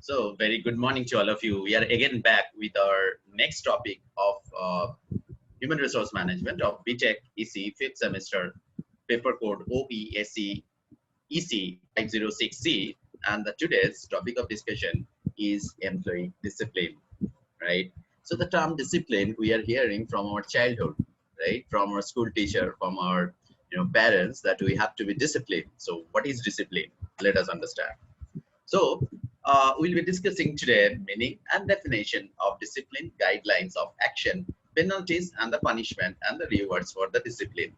So, very good morning to all of you. We are again back with our next topic of Human Resource Management of BTECH ECE 5th semester, paper code OESE EC 506C. And today's topic of discussion is employee discipline, right? So, the term discipline we are hearing from our childhood, right? From our school teacher, from our parents, that we have to be disciplined. So, what is discipline? Let us understand. So, we'll be discussing today meaning and definition of discipline, guidelines of action, penalties, and the punishment and the rewards for the discipline.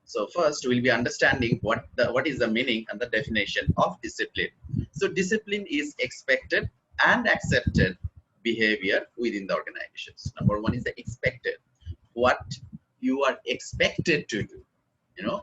So, first we'll be understanding what is the meaning and the definition of discipline. So, discipline is expected and accepted behavior within the organizations. Number one is the expected. What you are expected to do.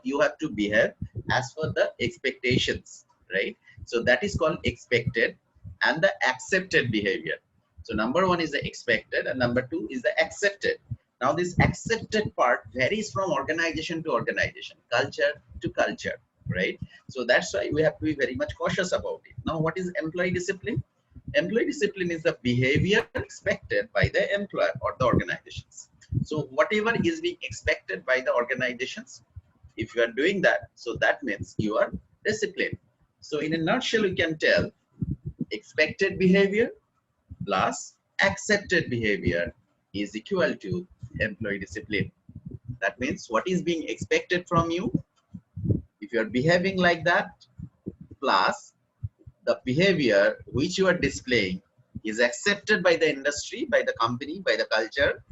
You have to behave as per the expectations, right? So that is called expected and the accepted behavior. So number one is the expected and number two is the accepted. Now this accepted part varies from organization to organization, culture to culture, right? So that's why we have to be very much cautious about it. Now what is employee discipline? Employee discipline is the behavior expected by the employer or the organizations. So whatever is being expected by the organizations, if you are doing that, so that means you are disciplined. So in a nutshell, you can tell expected behavior plus accepted behavior is equal to employee discipline. That means what is being expected from you, if you are behaving like that, plus the behavior which you are displaying is accepted by the industry, by the company, by the culture.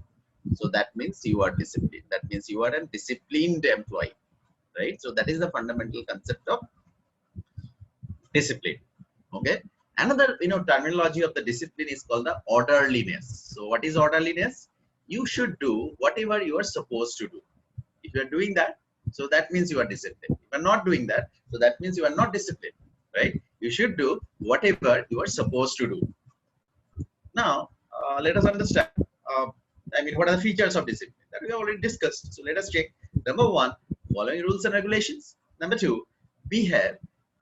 So that means you are disciplined. That means you are a disciplined employee. Right, so that is the fundamental concept of discipline. Okay, another terminology of the discipline is called the orderliness. So what is orderliness? You should do whatever you are supposed to do. If you are doing that, so that means you are disciplined. If you are not doing that, so that means you are not disciplined. Right, you should do whatever you are supposed to do. Now let us understand. What are the features of discipline that we have already discussed? So let us check. Number one, following rules and regulations. Number two, behave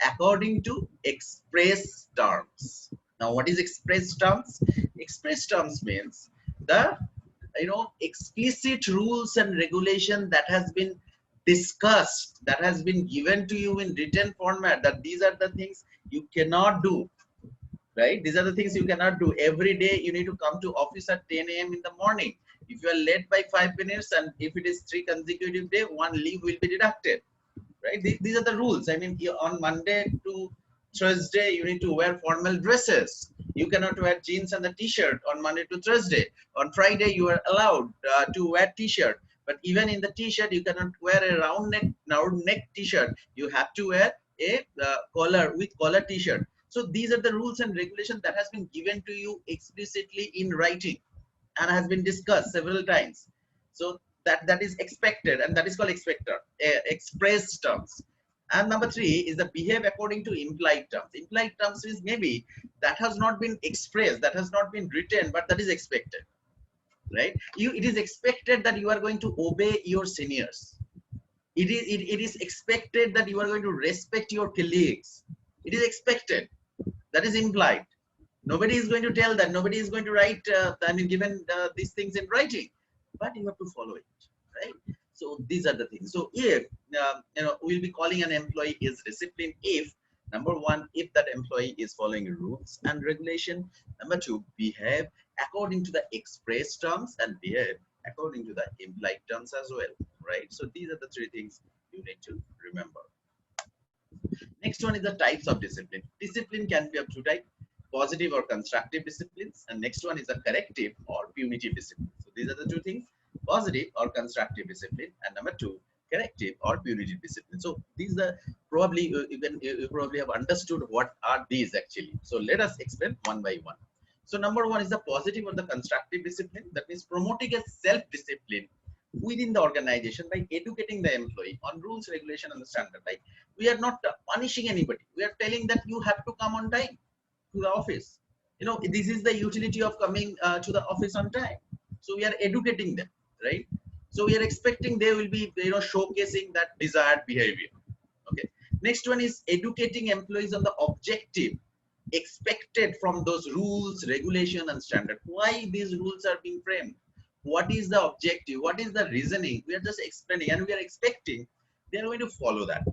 according to express terms. Now, what is express terms? Express terms means the explicit rules and regulation that has been discussed, that has been given to you in written format, that these are the things you cannot do. Right? These are the things you cannot do. Every day you need to come to office at 10 a.m. in the morning. If you are late by 5 minutes and if it is 3 consecutive days, one leave will be deducted. Right? These are the rules. On Monday to Thursday, you need to wear formal dresses. You cannot wear jeans and a t-shirt on Monday to Thursday. On Friday, you are allowed to wear t-shirt. But even in the t-shirt, you cannot wear a round neck t-shirt. You have to wear a collar t-shirt. So these are the rules and regulations that has been given to you explicitly in writing and has been discussed several times. So that is expected, and that is called express terms. And number three is the behave according to implied terms. Implied terms is maybe that has not been expressed, that has not been written, but that is expected. Right? It is expected that you are going to obey your seniors. It is expected that you are going to respect your colleagues. It is expected. That is implied. Nobody is going to tell that. Nobody is going to write, given these things in writing. But you have to follow it, right? So these are the things. So if, we'll be calling an employee is disciplined if, number one, if that employee is following rules and regulation. Number two, behave according to the express terms and behave according to the implied terms as well, right? So these are the three things you need to remember. Next one is the types of discipline. Discipline can be of two types, positive or constructive disciplines, and next one is the corrective or punitive discipline. So these are the two things, positive or constructive discipline, and number two, corrective or punitive discipline. So these are probably, you probably have understood what are these actually. So let us explain one by one. So number one is the positive or the constructive discipline. That means promoting a self-discipline within the organization by educating the employee on rules, regulation, and the standard. Like, we are not punishing anybody. We are telling that you have to come on time to the office. This is the utility of coming to the office on time. So we are educating them, right? So we are expecting they will be, showcasing that desired behavior. Okay. Next one is educating employees on the objective expected from those rules, regulation, and standard. Why these rules are being framed? What is the objective? What is the reasoning? We are just explaining, and we are expecting they are going to follow that.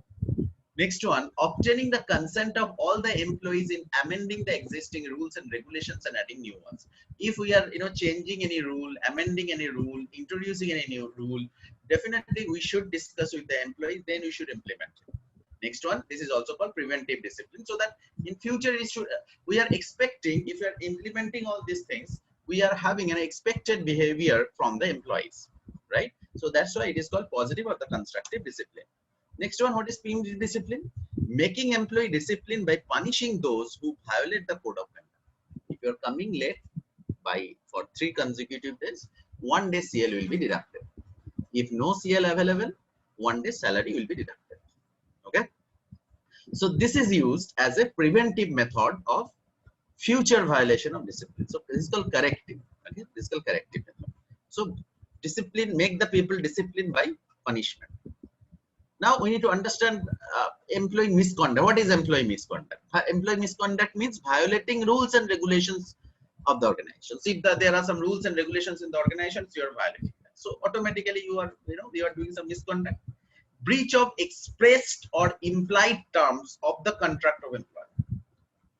Next one, obtaining the consent of all the employees in amending the existing rules and regulations and adding new ones. If we are, changing any rule, amending any rule, introducing any new rule, definitely we should discuss with the employees, then we should implement it. Next one, this is also called preventive discipline. So that in future, we are expecting, if we are implementing all these things, we are having an expected behavior from the employees, right? So that's why it is called positive or the constructive discipline. Next one, what is punitive discipline? Making employee discipline by punishing those who violate the code of conduct. If you are coming late for 3 consecutive days, 1 day CL will be deducted. If no CL available, 1 day salary will be deducted. Okay. So this is used as a preventive method of future violation of discipline. So this is called corrective. Okay, this is called corrective method. So discipline, make the people disciplined by punishment. Now we need to understand employee misconduct. What is employee misconduct? Employee misconduct means violating rules and regulations of the organization. So if there are some rules and regulations in the organization, you are violating that. So automatically you are doing some misconduct. Breach of expressed or implied terms of the contract of employment.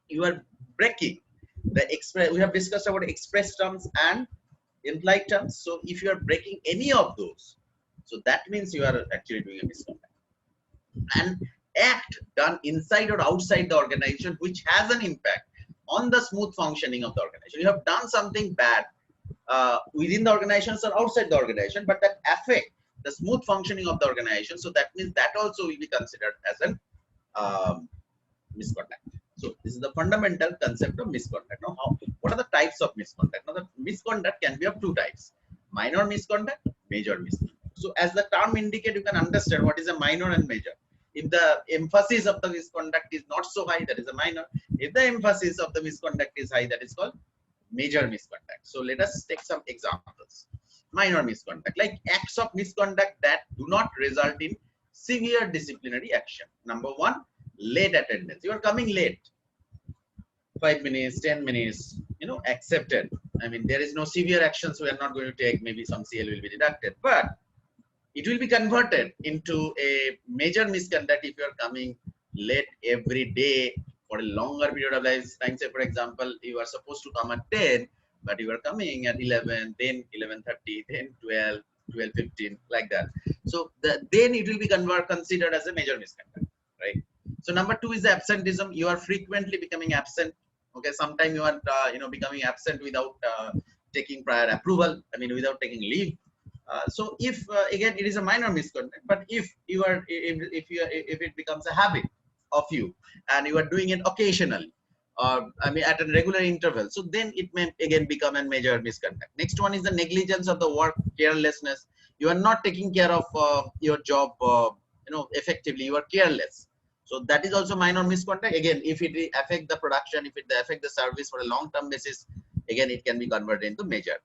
You are breaking the express. We have discussed about express terms and implied terms. So if you are breaking any of those, so that means you are actually doing a misconduct. An act done inside or outside the organization which has an impact on the smooth functioning of the organization. You have done something bad within the organization or outside the organization, but that affect the smooth functioning of the organization. So that means that also will be considered as an misconduct. So this is the fundamental concept of misconduct. Now, what are the types of misconduct? Now, the misconduct can be of 2 types: minor misconduct, major misconduct. So as the term indicates, you can understand what is a minor and major. If the emphasis of the misconduct is not so high, that is a minor. If the emphasis of the misconduct is high, that is called major misconduct. So let us take some examples. Minor misconduct, like acts of misconduct that do not result in severe disciplinary action. Number 1, late attendance. You are coming late. 5 minutes, 10 minutes, accepted. I mean, there is no severe actions we are not going to take. Maybe some CL will be deducted, but it will be converted into a major misconduct if you are coming late every day for a longer period of time. Say, for example, you are supposed to come at 10, but you are coming at 11, then 11:30, then 12, 12:15, like that. So then it will be considered as a major misconduct, right? So number 2 is absenteeism. You are frequently becoming absent. Okay, sometimes you are becoming absent without taking prior approval. I mean, without taking leave. So if again it is a minor misconduct, but if it becomes a habit of you and you are doing it occasionally, I mean at a regular interval, so then it may again become a major misconduct. Next one is the negligence of the work, carelessness. You are not taking care of your job effectively. You are careless. So that is also minor misconduct. Again, if it affect the production, if it affect the service for a long-term basis, again it can be converted into major.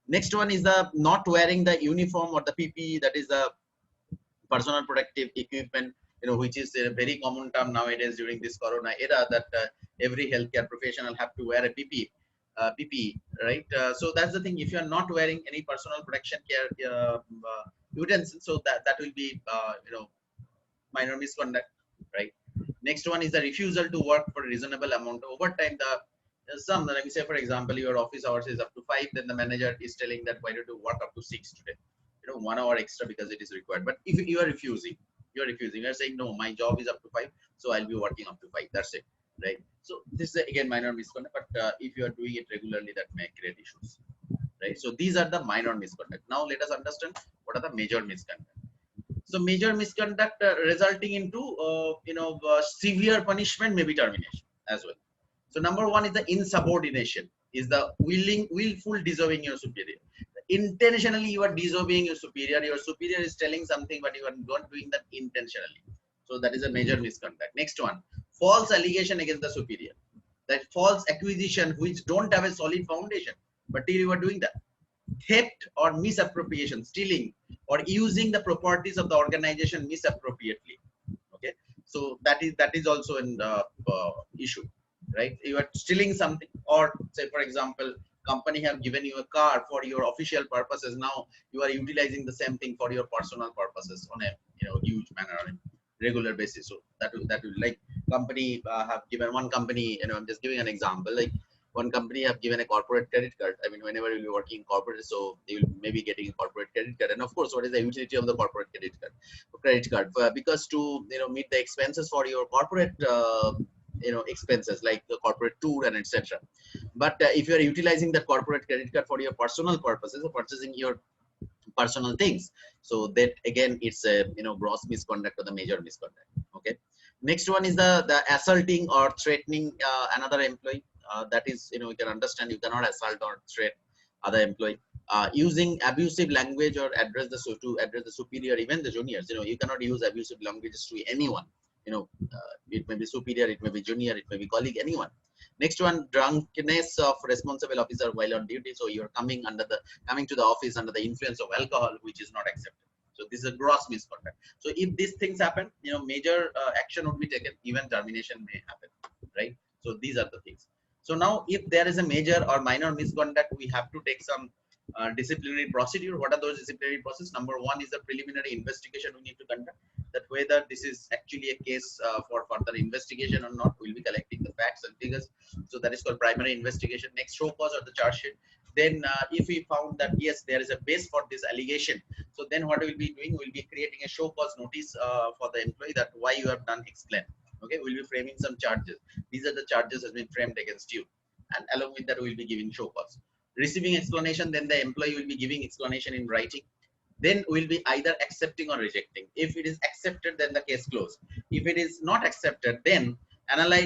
Next one is the not wearing the uniform or the PPE, that is the personal protective equipment, which is a very common term nowadays during this corona era, that every healthcare professional have to wear a PPE, right? So that's the thing. If you are not wearing any personal protection care utensils, so that will be minor misconduct, right? Next one is the refusal to work for a reasonable amount of overtime. Let me say, for example, your office hours is up to 5, then the manager is telling that why don't you work up to 6 today? 1 hour extra because it is required. But if you are refusing, you are saying, no, my job is up to 5, so I'll be working up to 5. That's it, right? So this is again minor misconduct, but if you are doing it regularly, that may create issues, right? So these are the minor misconduct. Now let us understand what are the major misconduct. So major misconduct resulting into severe punishment, maybe termination as well. So number 1 is the insubordination, is the willful disobeying your superior. Intentionally you are disobeying your superior. Your superior is telling something, but you are not doing that intentionally. So that is a major misconduct. Next one, false allegation against the superior. That false accusation which don't have a solid foundation, but still you are doing that. Theft or misappropriation, stealing or using the properties of the organization misappropriately. Okay, so that is also an issue. right? You are stealing something, or say for example, company have given you a car for your official purposes. Now you are utilizing the same thing for your personal purposes on a huge manner on a regular basis. So that will like company have given one company, I'm just giving an example, like one company have given a corporate credit card. I mean, whenever you'll be working in corporate, so they will maybe getting a corporate credit card. And of course, what is the utility of the corporate credit card? Because to meet the expenses for your corporate expenses like the corporate tour and etc. But if you are utilizing the corporate credit card for your personal purposes or purchasing your personal things, so that again it's a gross misconduct or the major misconduct. Okay, next one is the assaulting or threatening another employee. That is, you can understand, you cannot assault or threat other employee. Using abusive language or to address the superior, even the juniors. You cannot use abusive languages to anyone. It may be superior, it may be junior, it may be colleague, anyone. Next one, drunkenness of responsible officer while on duty. So you're coming to the office under the influence of alcohol, which is not accepted. So this is a gross misconduct. So if these things happen, major action would be taken. Even termination may happen, right? So these are the things. So now, if there is a major or minor misconduct, we have to take some disciplinary procedure. What are those disciplinary processes? Number one is the preliminary investigation we need to conduct, that whether this is actually a case for further investigation or not. We'll be collecting the facts and figures. So that is called primary investigation. Next, show cause or the charge sheet. Then if we found that yes, there is a base for this allegation, so then what we'll be doing, we'll be creating a show cause notice for the employee, that why you have done explain. Okay, we'll be framing some charges. These are the charges has been framed against you, and along with that we'll be giving show cause. Receiving explanation, then the employee will be giving explanation in writing. Then we'll be either accepting or rejecting. If it is accepted, then the case closed. If it is not accepted, then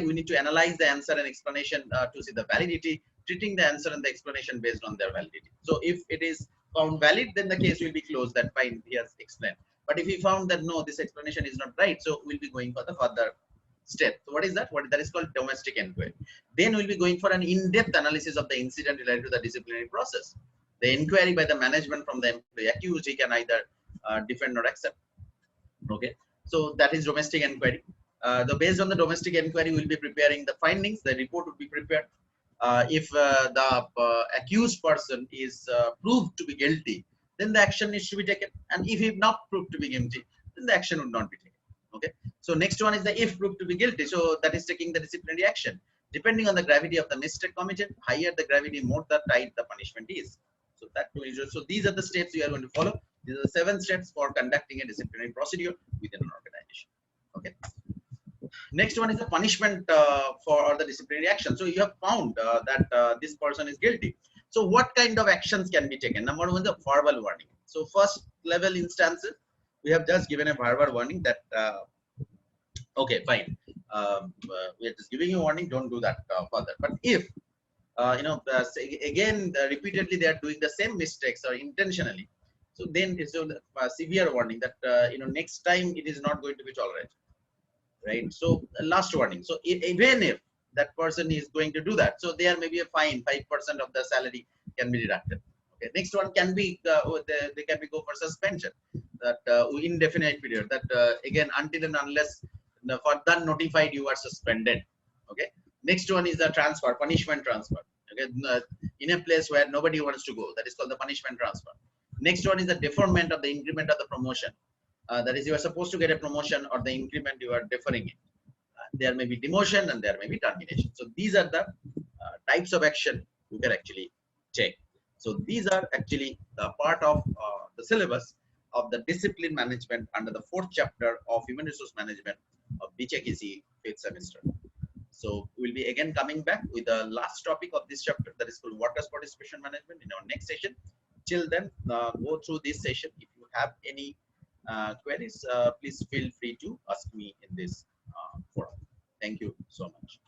we need to analyze the answer and explanation to see the validity, treating the answer and the explanation based on their validity. So if it is found valid, then the case will be closed, that fine, he has explained. But if we found that no, this explanation is not right, so we'll be going for the further step. So what is that? That is called domestic inquiry. Then we'll be going for an in-depth analysis of the incident related to the disciplinary process. The inquiry by the management from the employee accused, he can either defend or accept. Okay, so that is domestic inquiry. Based on the domestic inquiry, we'll be preparing the findings. The report will be prepared. If the accused person is proved to be guilty, then the action needs to be taken. And if he not proved to be guilty, then the action would not be taken. Okay. So next one is the if proved to be guilty. So that is taking the disciplinary action. Depending on the gravity of the mistake committed, higher the gravity, more the tight the punishment is. So that so these are the steps we are going to follow. These are the 7 steps for conducting a disciplinary procedure within an organization. Okay. Next one is the punishment for the disciplinary action. So you have found that this person is guilty. So what kind of actions can be taken? Number one, the verbal warning. So first level instances, we have just given a verbal warning that okay, fine, we are just giving you a warning, don't do that further. But if again repeatedly they are doing the same mistakes or intentionally, so then it's a severe warning that next time it is not going to be tolerated, right? So last warning. So even if that person is going to do that, so there may be a fine, 5% of the salary can be deducted. Okay, next one can be they can be go for suspension, that indefinite period, that again until and unless further notified you are suspended. Okay, next one is the transfer, punishment transfer. Okay, in a place where nobody wants to go, that is called the punishment transfer. Next one is the deferment of the increment of the promotion. That is, you are supposed to get a promotion or the increment, you are deferring it. There may be demotion and there may be termination. So these are the types of action you can actually take. So these are actually the part of the syllabus of the discipline management under the 4th chapter of human resource management of BTECH ECE 5th semester. So we'll be again coming back with the last topic of this chapter, that is called workers participation management, in our next session. Till then, go through this session. If you have any queries, please feel free to ask me in this forum. Thank you so much.